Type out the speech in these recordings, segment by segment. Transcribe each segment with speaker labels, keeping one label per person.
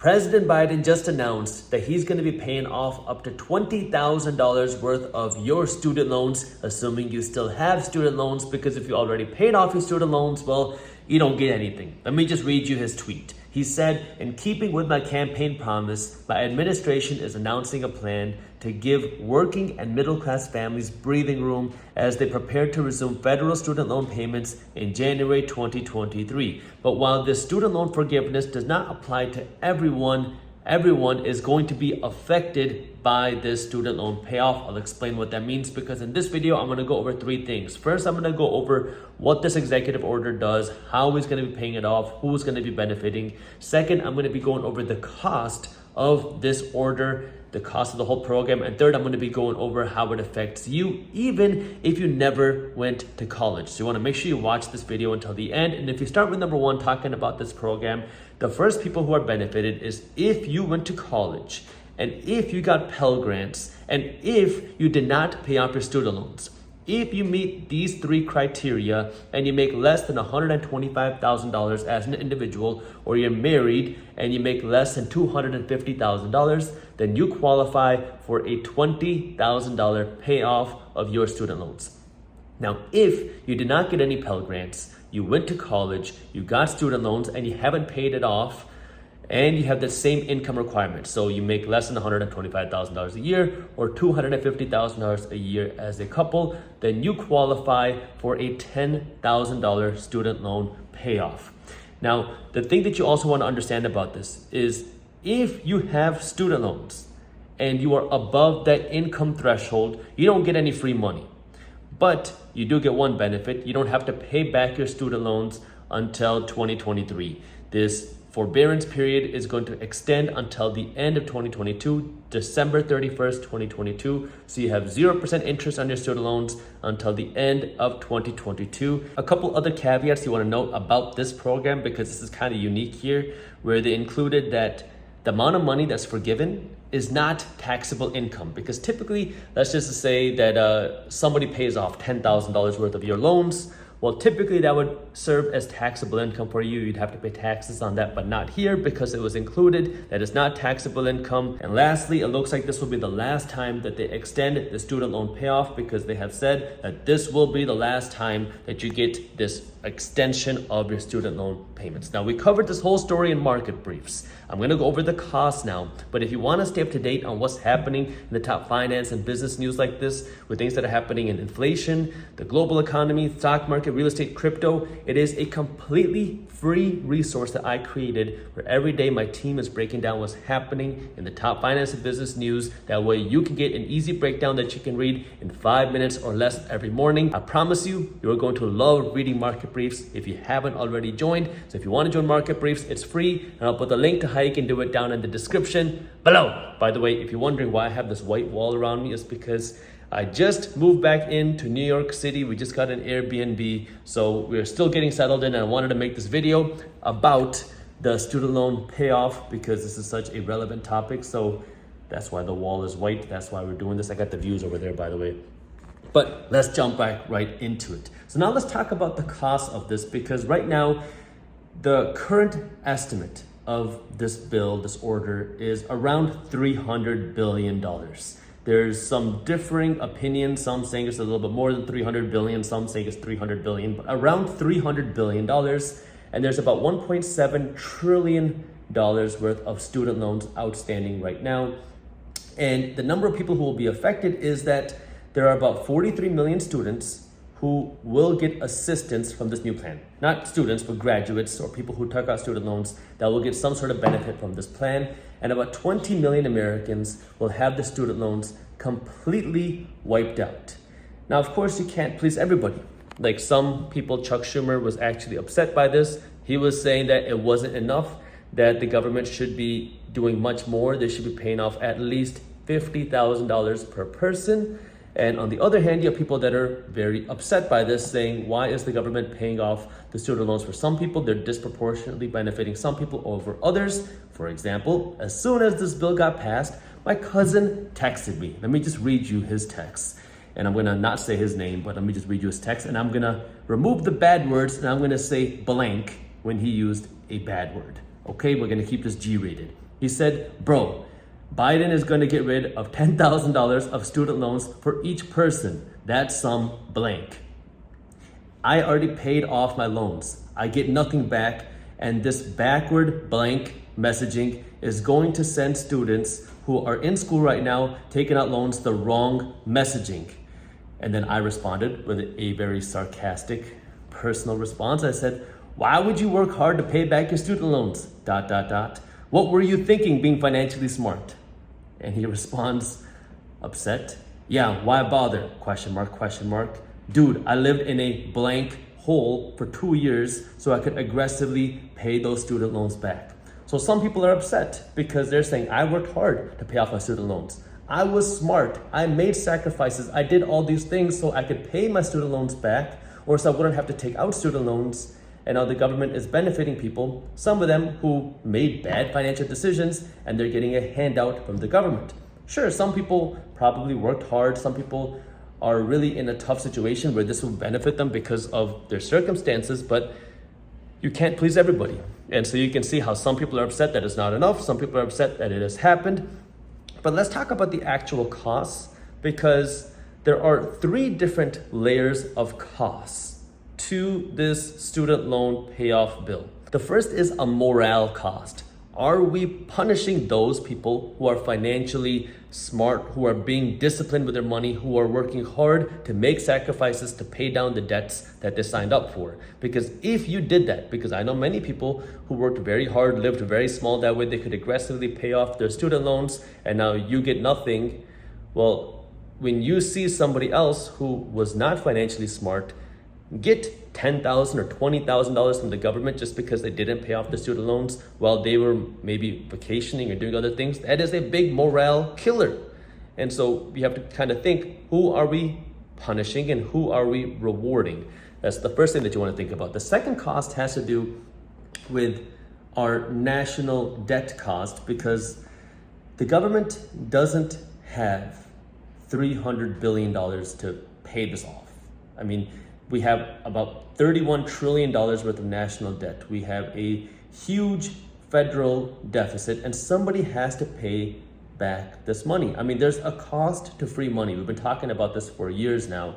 Speaker 1: President Biden just announced that he's going to be paying off up to $20,000 worth of your student loans, assuming you still have student loans, because if you already paid off your student loans, well, you don't get anything. Let me just read you his tweet. He said, "In keeping with my campaign promise, my administration is announcing a plan to give working and middle-class families breathing room as they prepare to resume federal student loan payments in January 2023. But while this student loan forgiveness does not apply to everyone is going to be affected by this student loan payoff." I'll explain what that means, because in this video, I'm going to go over three things. First, I'm going to go over what this executive order does, how he's going to be paying it off, who's going to be benefiting. Second, I'm going to be going over the cost of this order, the cost of the whole program. And third, I'm going to be going over how it affects you, even if you never went to college. So you want to make sure you watch this video until the end. And if you start with number one, talking about this program, the first people who are benefited is if you went to college, and if you got Pell Grants, and if you did not pay off your student loans. If you meet these three criteria and you make less than $125,000 as an individual, or you're married and you make less than $250,000, then you qualify for a $20,000 payoff of your student loans. Now, if you did not get any Pell Grants, you went to college, you got student loans, and you haven't paid it off, and you have the same income requirement, so you make less than $125,000 a year or $250,000 a year as a couple, then you qualify for a $10,000 student loan payoff. Now, the thing that you also want to understand about this is if you have student loans and you are above that income threshold, you don't get any free money. But you do get one benefit: you don't have to pay back your student loans until 2023. This forbearance period is going to extend until the end of 2022, December 31st, 2022. So you have 0% interest on your student loans until the end of 2022. A couple other caveats you want to note about this program, because this is kind of unique here, where they included that the amount of money that's forgiven is not taxable income. Because typically, let's just say that somebody pays off $10,000 worth of your loans. Well, typically that would serve as taxable income for you. You'd have to pay taxes on that, but not here because it was included. That is not taxable income. And lastly, it looks like this will be the last time that they extend the student loan payoff, because they have said that this will be the last time that you get this extension of your student loan payments. Now, we covered this whole story in market briefs. I'm going to go over the costs now, but if you want to stay up to date on what's happening in the top finance and business news like this, with things that are happening in inflation, the global economy, stock market, real estate, crypto, it is a completely free resource that I created where every day my team is breaking down what's happening in the top finance and business news. That way you can get an easy breakdown that you can read in 5 minutes or less every morning. I promise you, you're going to love reading market briefs if you haven't already joined. So if you want to join market briefs, it's free, and I'll put the link to how you can do it down in the description below. By the way, if you're wondering why I have this white wall around me, it's because I just moved back into New York City. We just got an Airbnb, so we're still getting settled in, and I wanted to make this video about the student loan payoff because this is such a relevant topic. So that's why the wall is white. That's why we're doing this. I got the views over there, by the way. But let's jump back right into it. So now let's talk about the cost of this, because right now, the current estimate of this bill, this order, is around $300 billion. There's some differing opinions. Some saying it's a little bit more than 300 billion. Some saying it's 300 billion, but around $300 billion. And there's about $1.7 trillion worth of student loans outstanding right now. And the number of people who will be affected is that there are about 43 million students who will get assistance from this new plan. Not students, but graduates or people who took out student loans that will get some sort of benefit from this plan. And about 20 million Americans will have the student loans completely wiped out. Now, of course, you can't please everybody. Like some people, Chuck Schumer was actually upset by this. He was saying that it wasn't enough, that the government should be doing much more. They should be paying off at least $50,000 per person. And on the other hand, you have people that are very upset by this, saying, why is the government paying off the student loans for some people? They're disproportionately benefiting some people over others. For example, as soon as this bill got passed, my cousin texted me. Let me just read you his text. And I'm gonna not say his name, but let me just read you his text. And I'm gonna remove the bad words, and I'm gonna say blank when he used a bad word. Okay, we're gonna keep this G-rated. He said, bro, Biden is going to get rid of $10,000 of student loans for each person. That's some blank. I already paid off my loans. I get nothing back. And this backward blank messaging is going to send students who are in school right now taking out loans the wrong messaging. And then I responded with a very sarcastic personal response. I said, why would you work hard to pay back your student loans? ... What were you thinking being financially smart? And he responds, upset. Yeah, why bother? ? Dude, I lived in a blank hole for 2 years so I could aggressively pay those student loans back. So some people are upset because they're saying, I worked hard to pay off my student loans. I was smart. I made sacrifices. I did all these things so I could pay my student loans back, or so I wouldn't have to take out student loans. And now the government is benefiting people, some of them who made bad financial decisions, and they're getting a handout from the government. Sure, some people probably worked hard. Some people are really in a tough situation where this will benefit them because of their circumstances, but you can't please everybody. And so you can see how some people are upset that it's not enough. Some people are upset that it has happened. But let's talk about the actual costs, because there are 3 different layers of costs to this student loan payoff bill. The first is a morale cost. Are we punishing those people who are financially smart, who are being disciplined with their money, who are working hard to make sacrifices to pay down the debts that they signed up for? Because if you did that, because I know many people who worked very hard, lived very small, that way they could aggressively pay off their student loans, and now you get nothing. Well, when you see somebody else who was not financially smart get $10,000 or $20,000 from the government just because they didn't pay off the student loans while they were maybe vacationing or doing other things, that is a big morale killer. And so we have to kind of think, who are we punishing and who are we rewarding? That's the first thing that you want to think about. The second cost has to do with our national debt cost, because the government doesn't have $300 billion to pay this off. I mean, we have about $31 trillion worth of national debt. We have a huge federal deficit, and somebody has to pay back this money. I mean, there's a cost to free money. We've been talking about this for years now,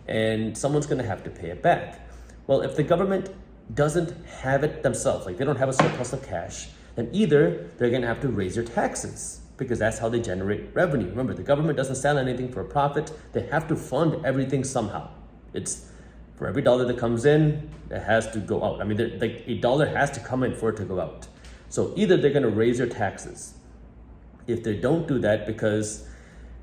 Speaker 1: and someone's gonna have to pay it back. Well, if the government doesn't have it themselves, like they don't have a surplus of cash, then either they're gonna have to raise your taxes, because that's how they generate revenue. Remember, the government doesn't sell anything for a profit. They have to fund everything somehow. It's for every dollar that comes in, it has to go out. I mean, like a dollar has to come in for it to go out. So either they're gonna raise your taxes. If they don't do that, because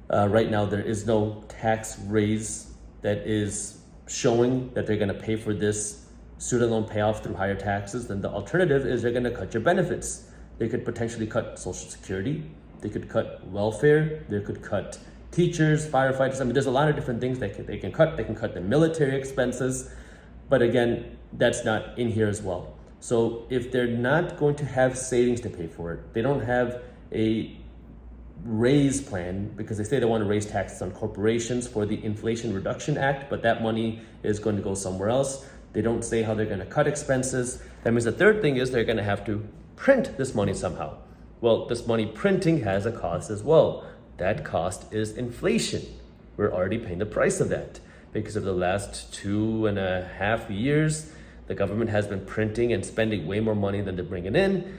Speaker 1: right now there is no tax raise that is showing that they're gonna pay for this student loan payoff through higher taxes, then the alternative is they're gonna cut your benefits. They could potentially cut Social Security, they could cut welfare, they could cut teachers, firefighters. I mean, there's a lot of different things they can cut. They can cut the military expenses, but again, that's not in here as well. So if they're not going to have savings to pay for it, they don't have a raise plan, because they say they want to raise taxes on corporations for the Inflation Reduction Act, but that money is going to go somewhere else. They don't say how they're going to cut expenses. That means the third thing is they're going to have to print this money somehow. Well, this money printing has a cost as well. That cost is inflation. We're already paying the price of that because of the last 2.5 years, the government has been printing and spending way more money than they're bringing in.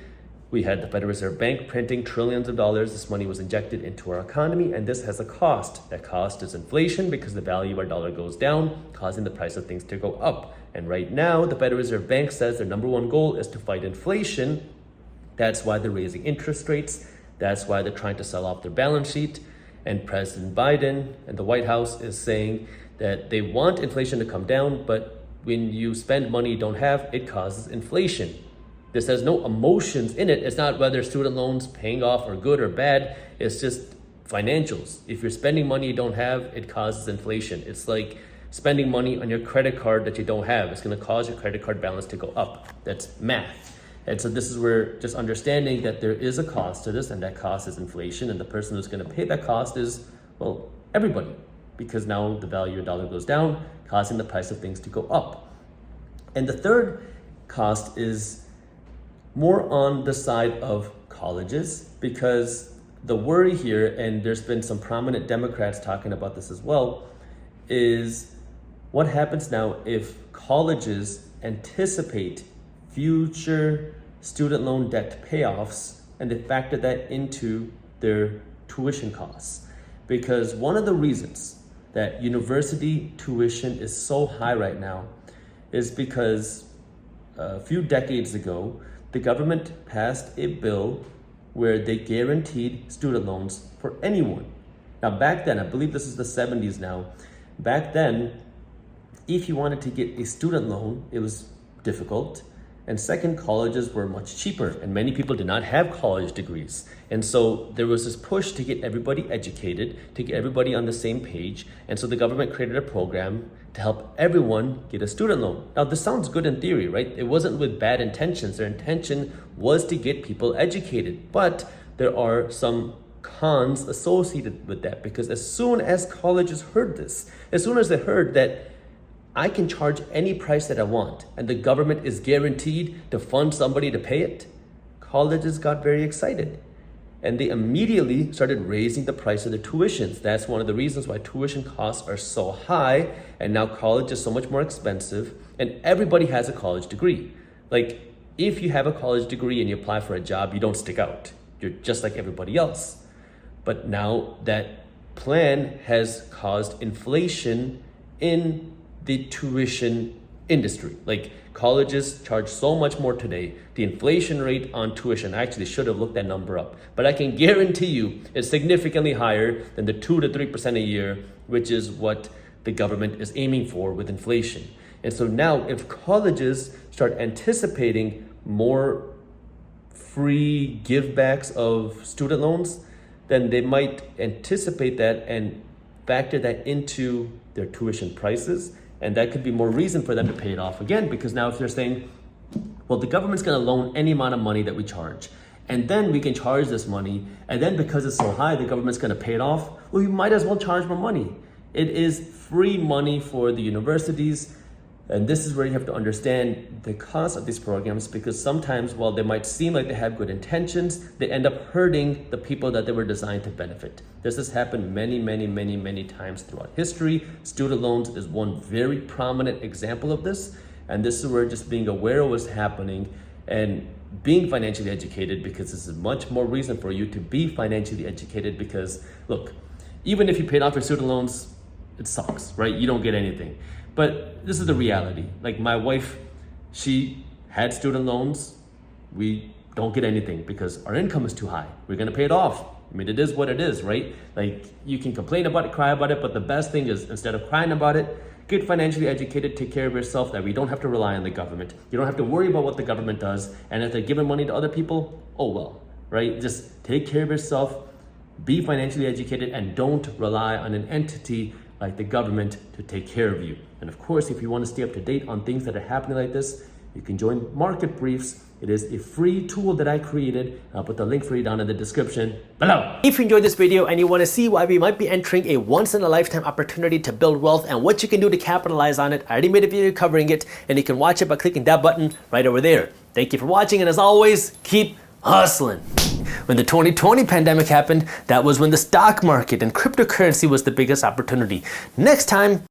Speaker 1: We had the Federal Reserve Bank printing trillions of dollars. This money was injected into our economy, and this has a cost. That cost is inflation, because the value of our dollar goes down, causing the price of things to go up. And right now, the Federal Reserve Bank says their number one goal is to fight inflation. That's why they're raising interest rates. That's why they're trying to sell off their balance sheet. And President Biden and the White House is saying that they want inflation to come down, but when you spend money you don't have, it causes inflation. This has no emotions in it. It's not whether student loans paying off are good or bad. It's just financials. If you're spending money you don't have, it causes inflation. It's like spending money on your credit card that you don't have. It's going to cause your credit card balance to go up. That's math. And so this is where just understanding that there is a cost to this, and that cost is inflation, and the person who's going to pay that cost is, well, everybody, because now the value of dollar goes down, causing the price of things to go up. And the third cost is more on the side of colleges, because the worry here, and there's been some prominent Democrats talking about this as well, is what happens now if colleges anticipate future student loan debt payoffs and they factor that into their tuition costs. Because one of the reasons that university tuition is so high right now is because a few decades ago, the government passed a bill where they guaranteed student loans for anyone. Now back then, I believe this is the 70s now, back then, if you wanted to get a student loan, it was difficult. And second, colleges were much cheaper and many people did not have college degrees. And so there was this push to get everybody educated, to get everybody on the same page. And so the government created a program to help everyone get a student loan. Now this sounds good in theory, right? It wasn't with bad intentions. Their intention was to get people educated. But there are some cons associated with that, because as soon as colleges heard this, as soon as they heard that I can charge any price that I want and the government is guaranteed to fund somebody to pay it, colleges got very excited. And they immediately started raising the price of their tuitions. That's one of the reasons why tuition costs are so high, and now college is so much more expensive, and everybody has a college degree. Like, if you have a college degree and you apply for a job, you don't stick out. You're just like everybody else. But now that plan has caused inflation in the tuition industry. Like, colleges charge so much more today. The inflation rate on tuition, I actually should have looked that number up, but I can guarantee you it's significantly higher than the 2 to 3% a year, which is what the government is aiming for with inflation. And so now if colleges start anticipating more free givebacks of student loans, then they might anticipate that and factor that into their tuition prices. And that could be more reason for them to pay it off again, because now if they're saying, well, the government's going to loan any amount of money that we charge, and then we can charge this money, and then because it's so high, the government's going to pay it off, well, you might as well charge more money. It is free money for the universities. And this is where you have to understand the cost of these programs, because sometimes while they might seem like they have good intentions, they end up hurting the people that they were designed to benefit. This has happened many times throughout history. Student loans is one very prominent example of this. And this is where just being aware of what's happening and being financially educated, because this is much more reason for you to be financially educated. Because look, even if you paid off your student loans, it sucks, right? You don't get anything. But this is the reality. Like, my wife, she had student loans. We don't get anything because our income is too high. We're gonna pay it off. I mean, it is what it is, right? Like, you can complain about it, cry about it, but the best thing is, instead of crying about it, get financially educated, take care of yourself, that we don't have to rely on the government. You don't have to worry about what the government does. And if they're giving money to other people, oh well, right? Just take care of yourself, be financially educated, and don't rely on an entity like the government to take care of you. And of course, if you want to stay up to date on things that are happening like this, you can join Market Briefs. It is a free tool that I created. I'll put the link for you down in the description below. If you enjoyed this video and you want to see why we might be entering a once-in-a-lifetime opportunity to build wealth and what you can do to capitalize on it, I already made a video covering it, and you can watch it by clicking that button right over there. Thank you for watching, and as always, keep hustling. When the 2020 pandemic happened, that was when the stock market and cryptocurrency was the biggest opportunity. Next time,